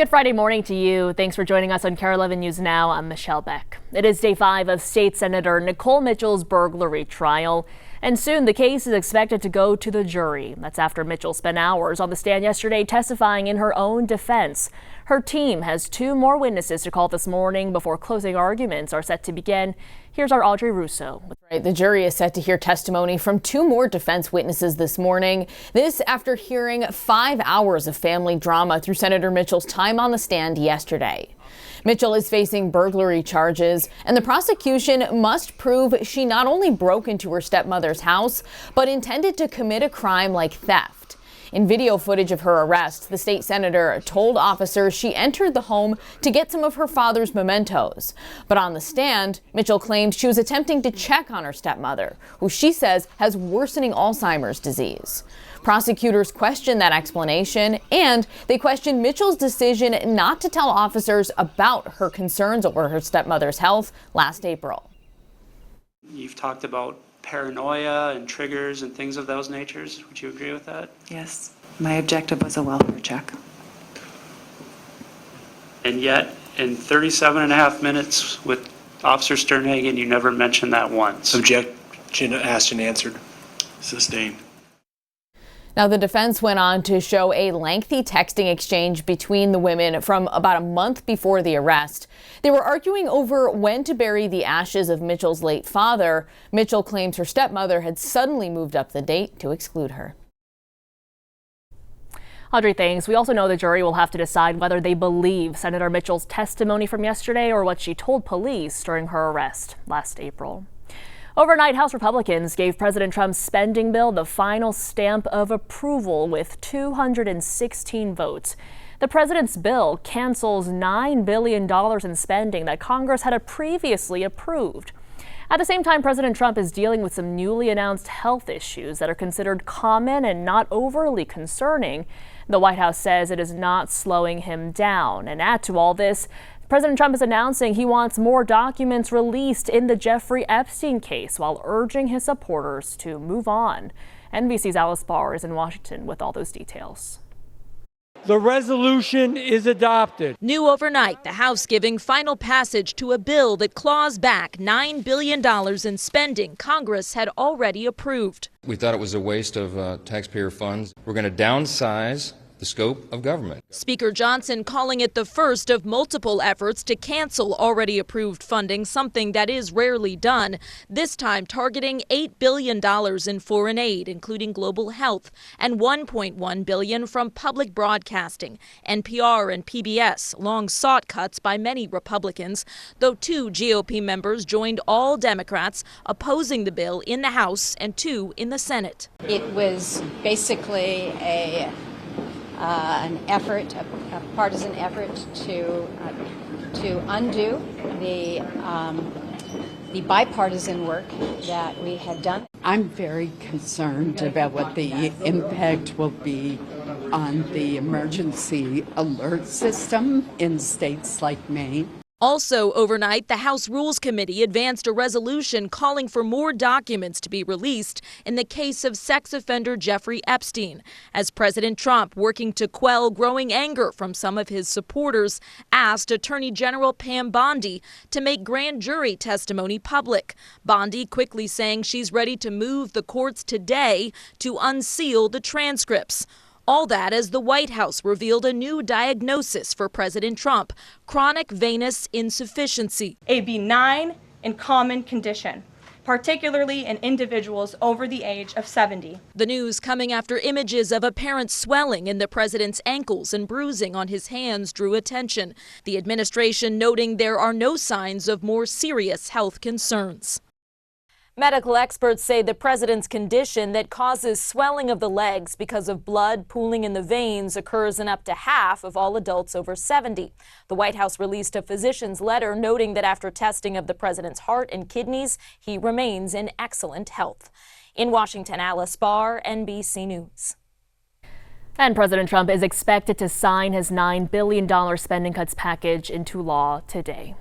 Good Friday morning to you. Thanks for joining us on KARE 11 News Now. I'm Michelle Beck. It is day 5 of State Senator Nicole Mitchell's burglary trial. And soon the case is expected to go to the jury. That's after Mitchell spent hours on the stand yesterday testifying in her own defense. Her team has 2 more witnesses to call this morning before closing arguments are set to begin. Here's our Audrey Russo. Right, the jury is set to hear testimony from 2 more defense witnesses this morning. This after hearing 5 hours of family drama through Senator Mitchell's time on the stand yesterday. Mitchell is facing burglary charges, and the prosecution must prove she not only broke into her stepmother's house, but intended to commit a crime like theft. In video footage of her arrest, the state senator told officers she entered the home to get some of her father's mementos. But on the stand, Mitchell claimed she was attempting to check on her stepmother, who she says has worsening Alzheimer's disease. Prosecutors questioned that explanation, and they questioned Mitchell's decision not to tell officers about her concerns over her stepmother's health last April. You've talked about paranoia and triggers and things of those natures. Would you agree with that? Yes. My objective was a welfare check. And yet, in 37 and a half minutes with Officer Sternhagen, you never mentioned that once. Objection asked and answered. Sustained. Now, the defense went on to show a lengthy texting exchange between the women from about a month before the arrest. They were arguing over when to bury the ashes of Mitchell's late father. Mitchell claims her stepmother had suddenly moved up the date to exclude her. Audrey, thanks. We also know the jury will have to decide whether they believe Senator Mitchell's testimony from yesterday or what she told police during her arrest last April. Overnight, House Republicans gave President Trump's spending bill the final stamp of approval with 216 votes. The president's bill cancels $9 billion in spending that Congress had previously approved. At the same time, President Trump is dealing with some newly announced health issues that are considered common and not overly concerning. The White House says it is not slowing him down. And add to all this, President Trump is announcing he wants more documents released in the Jeffrey Epstein case while urging his supporters to move on. NBC's Alice Barr is in Washington with all those details. The resolution is adopted. New overnight, the House giving final passage to a bill that claws back $9 billion in spending Congress had already approved. We thought it was a waste of taxpayer funds. We're going to downsize the scope of government. Speaker Johnson calling it the first of multiple efforts to cancel already approved funding, something that is rarely done, this time targeting $8 billion in foreign aid, including global health, and $1.1 billion from public broadcasting. NPR and PBS, long sought cuts by many Republicans, though 2 GOP members joined all Democrats opposing the bill in the House and 2 in the Senate. It was basically an effort, a partisan effort to undo the bipartisan work that we had done. I'm very concerned about what the impact will be on the emergency alert system in states like Maine. Also overnight, the House Rules Committee advanced a resolution calling for more documents to be released in the case of sex offender Jeffrey Epstein, as President Trump, working to quell growing anger from some of his supporters, asked Attorney General Pam Bondi to make grand jury testimony public. Bondi quickly saying she's ready to move the courts today to unseal the transcripts. All that as the White House revealed a new diagnosis for President Trump: chronic venous insufficiency. A benign and common condition, particularly in individuals over the age of 70. The news coming after images of apparent swelling in the president's ankles and bruising on his hands drew attention. The administration noting there are no signs of more serious health concerns. Medical experts say the president's condition that causes swelling of the legs because of blood pooling in the veins occurs in up to half of all adults over 70. The White House released a physician's letter noting that after testing of the president's heart and kidneys, he remains in excellent health. In Washington, Alice Barr, NBC News. And President Trump is expected to sign his $9 billion spending cuts package into law today.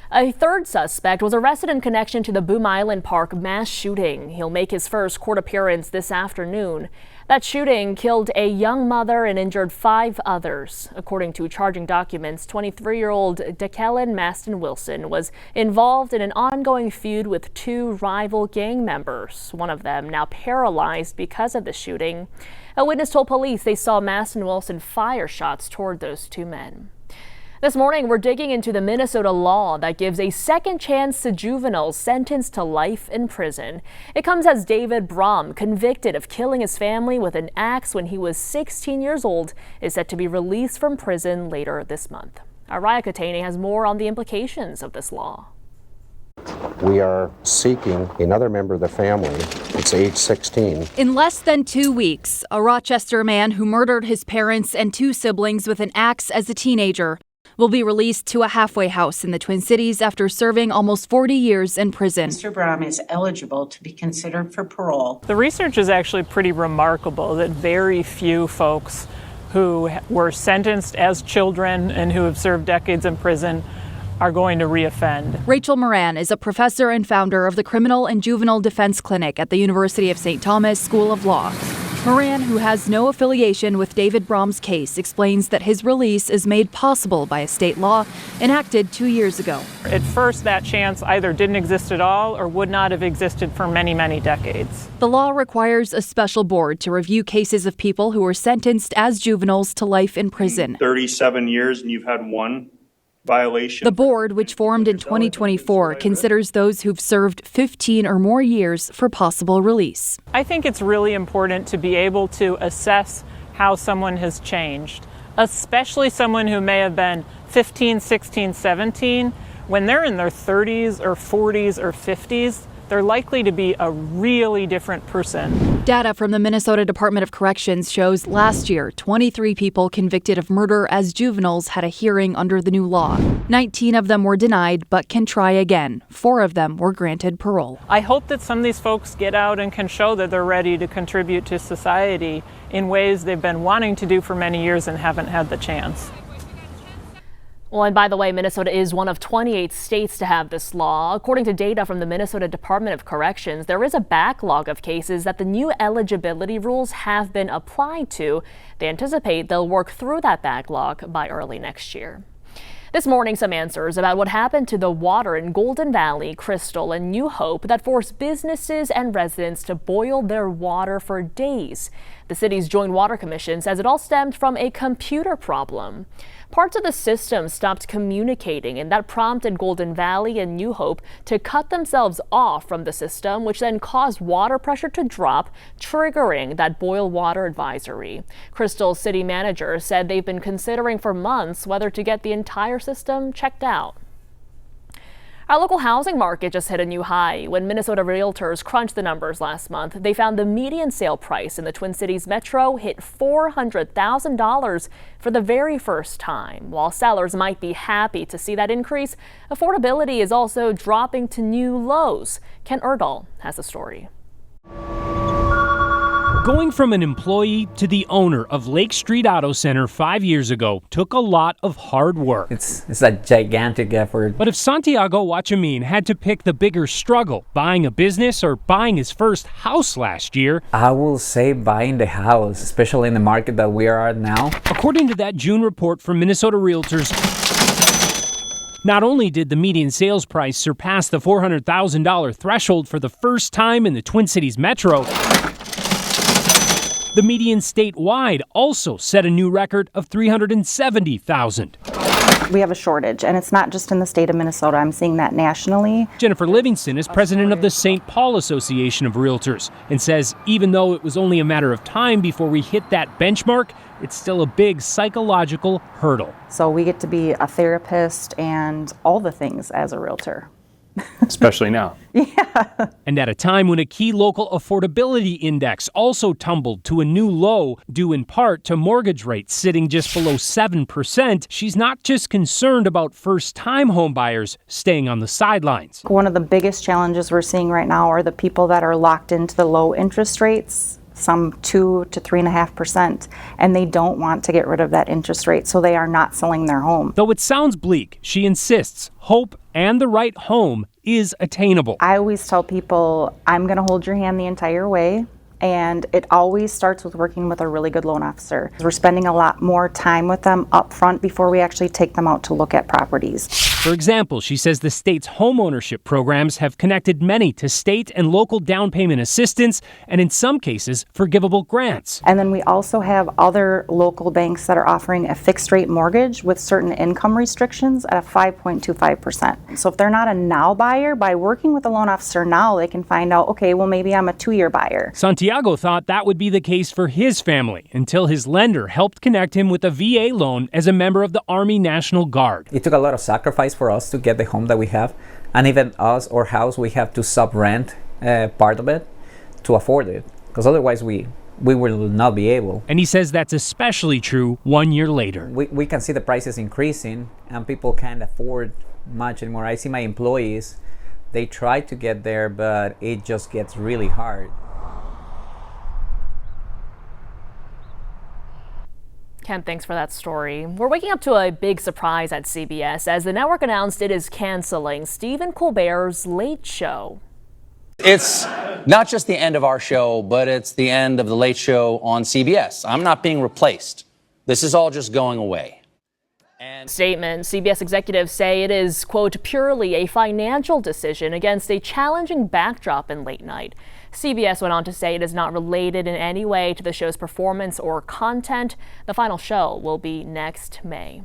A third suspect was arrested in connection to the Boom Island Park mass shooting. He'll make his first court appearance this afternoon. That shooting killed a young mother and injured 5 others. According to charging documents, 23-year-old Declan Maston Wilson was involved in an ongoing feud with 2 rival gang members, one of them now paralyzed because of the shooting. A witness told police they saw Maston Wilson fire shots toward those 2 men. This morning, we're digging into the Minnesota law that gives a second chance to juveniles sentenced to life in prison. It comes as David Brom, convicted of killing his family with an axe when he was 16 years old, is set to be released from prison later this month. Araya Katane has more on the implications of this law. We are seeking another member of the family. It's age 16. In less than 2 weeks, a Rochester man who murdered his parents and 2 siblings with an axe as a teenager will be released to a halfway house in the Twin Cities after serving almost 40 years in prison. Mr. Brom is eligible to be considered for parole. The research is actually pretty remarkable that very few folks who were sentenced as children and who have served decades in prison are going to reoffend. Rachel Moran is a professor and founder of the Criminal and Juvenile Defense Clinic at the University of St. Thomas School of Law. Moran, who has no affiliation with David Brom's case, explains that his release is made possible by a state law enacted 2 years ago. At first, that chance either didn't exist at all or would not have existed for many, many decades. The law requires a special board to review cases of people who were sentenced as juveniles to life in prison. 37 years and you've had 1 violation. The board, which formed in 2024, considers those who've served 15 or more years for possible release. I think it's really important to be able to assess how someone has changed, especially someone who may have been 15, 16, 17. When they're in their 30s or 40s or 50s, they're likely to be a really different person. Data from the Minnesota Department of Corrections shows last year, 23 people convicted of murder as juveniles had a hearing under the new law. 19 of them were denied but can try again. 4 of them were granted parole. I hope that some of these folks get out and can show that they're ready to contribute to society in ways they've been wanting to do for many years and haven't had the chance. Well, and by the way, Minnesota is one of 28 states to have this law. According to data from the Minnesota Department of Corrections, there is a backlog of cases that the new eligibility rules have been applied to. They anticipate they'll work through that backlog by early next year. This morning, some answers about what happened to the water in Golden Valley, Crystal, and New Hope that forced businesses and residents to boil their water for days. The city's Joint Water Commission says it all stemmed from a computer problem. Parts of the system stopped communicating, and that prompted Golden Valley and New Hope to cut themselves off from the system, which then caused water pressure to drop, triggering that boil water advisory. Crystal's city manager said they've been considering for months whether to get the entire system checked out. Our local housing market just hit a new high. When Minnesota realtors crunched the numbers last month, they found the median sale price in the Twin Cities metro hit $400,000 for the very first time. While sellers might be happy to see that increase, affordability is also dropping to new lows. Ken Erdahl has the story. Going from an employee to the owner of Lake Street Auto Center 5 years ago took a lot of hard work. It's a gigantic effort. But if Santiago Wachamin had to pick the bigger struggle, buying a business or buying his first house last year, I will say buying the house, especially in the market that we are at now. According to that June report from Minnesota Realtors, not only did the median sales price surpass the $400,000 threshold for the first time in the Twin Cities metro, the median statewide also set a new record of $370,000. We have a shortage, and it's not just in the state of Minnesota. I'm seeing that nationally. Jennifer Livingston is president of the St. Paul Association of Realtors and says even though it was only a matter of time before we hit that benchmark, it's still a big psychological hurdle. So we get to be a therapist and all the things as a realtor. Especially now. Yeah. And at a time when a key local affordability index also tumbled to a new low, due in part to mortgage rates sitting just below 7%, she's not just concerned about first-time homebuyers staying on the sidelines. One of the biggest challenges we're seeing right now are the people that are locked into the low interest rates some 2 to 3.5%, and they don't want to get rid of that interest rate, so they are not selling their home. Though it sounds bleak, she insists hope and the right home is attainable. I always tell people, I'm going to hold your hand the entire way. And it always starts with working with a really good loan officer. We're spending a lot more time with them up front before we actually take them out to look at properties. For example, she says the state's homeownership programs have connected many to state and local down payment assistance and in some cases, forgivable grants. And then we also have other local banks that are offering a fixed rate mortgage with certain income restrictions at a 5.25%. So if they're not a now buyer, by working with a loan officer now, they can find out, okay, well maybe I'm a 2-year buyer. Santiago thought that would be the case for his family until his lender helped connect him with a VA loan as a member of the Army National Guard. It took a lot of sacrifice for us to get the home that we have, and even us, our house, we have to sub-rent part of it to afford it, because otherwise we will not be able. And he says that's especially true 1 year later. We can see the prices increasing and people can't afford much anymore. I see my employees, they try to get there, but it just gets really hard. Ken, thanks for that story. We're waking up to a big surprise at CBS as the network announced it is canceling Stephen Colbert's Late Show. It's not just the end of our show, but it's the end of the Late Show on CBS. I'm not being replaced. This is all just going away. Statement, CBS executives say it is, quote, purely a financial decision against a challenging backdrop in late night. CBS went on to say it is not related in any way to the show's performance or content. The final show will be next May.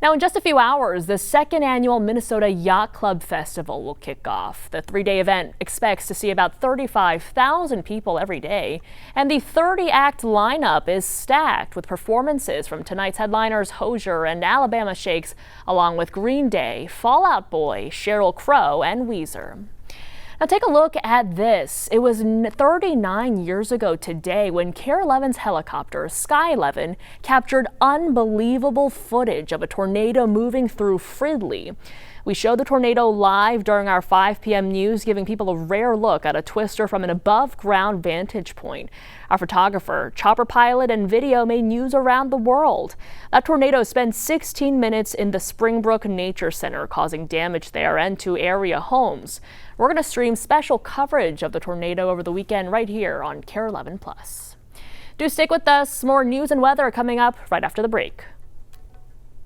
Now, in just a few hours, the second annual Minnesota Yacht Club Festival will kick off. The 3-day event expects to see about 35,000 people every day, and the 30-act lineup is stacked with performances from tonight's headliners Hozier and Alabama Shakes, along with Green Day, Fall Out Boy, Sheryl Crow, and Weezer. Now take a look at this. It was 39 years ago today when KARE 11's helicopter, Sky 11, captured unbelievable footage of a tornado moving through Fridley. We showed the tornado live during our 5 p.m. news, giving people a rare look at a twister from an above-ground vantage point. Our photographer, chopper pilot, and video made news around the world. That tornado spent 16 minutes in the Springbrook Nature Center, causing damage there and to area homes. We're going to stream special coverage of the tornado over the weekend right here on KARE 11+. Do stick with us. More news and weather coming up right after the break.